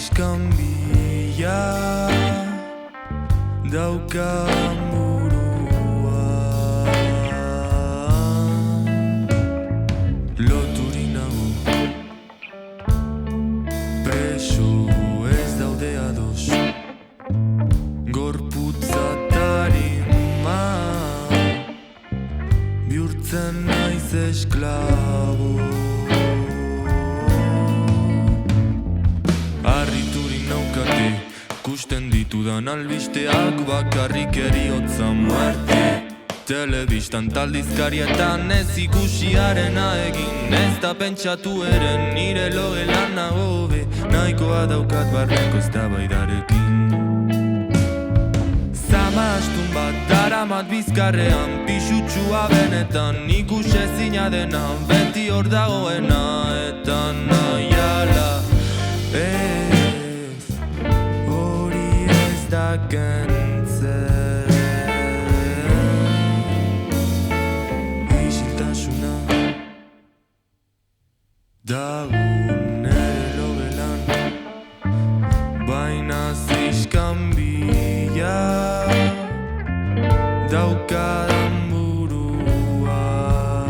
iskanbila daukan buruan. Loturik nago, preso ez daude ados, gorputza tarima bihurtzen naiz esklabo. Harriturik naukate, kusten ditudan albisteak bakarrik eriotza muerte. Telebistan taldizkarietan ez ikusiarena egin, ez da pentsatu eren nire logelan nagobe, nahikoa daukat barneko eztabaidarekin. Zama astun bat daramat bizkarrean, pixutsua benetan ikusezina dena, beti hor dagoena eta nahiala. Ez, hori ez da kentzen, isiltasuna dago nere logelan, baina iskanbila daukadan buruan.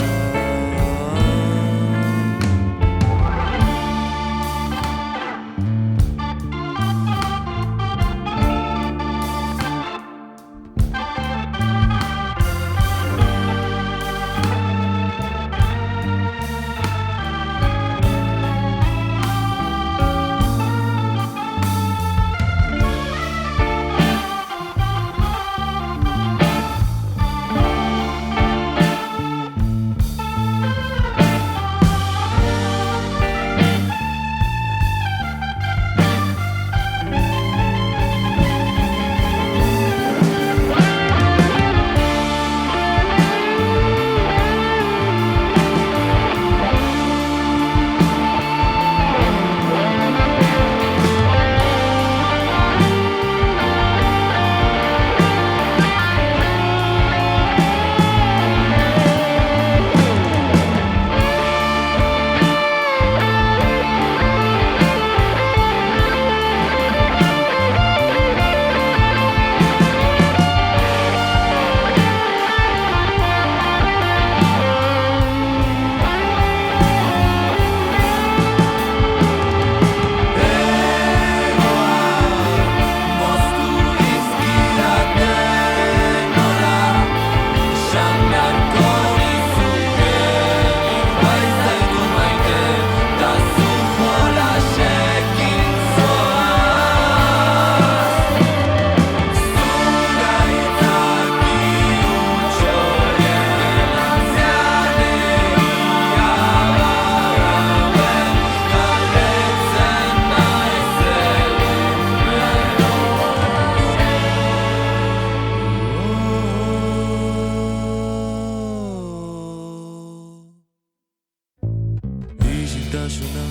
Isiltasuna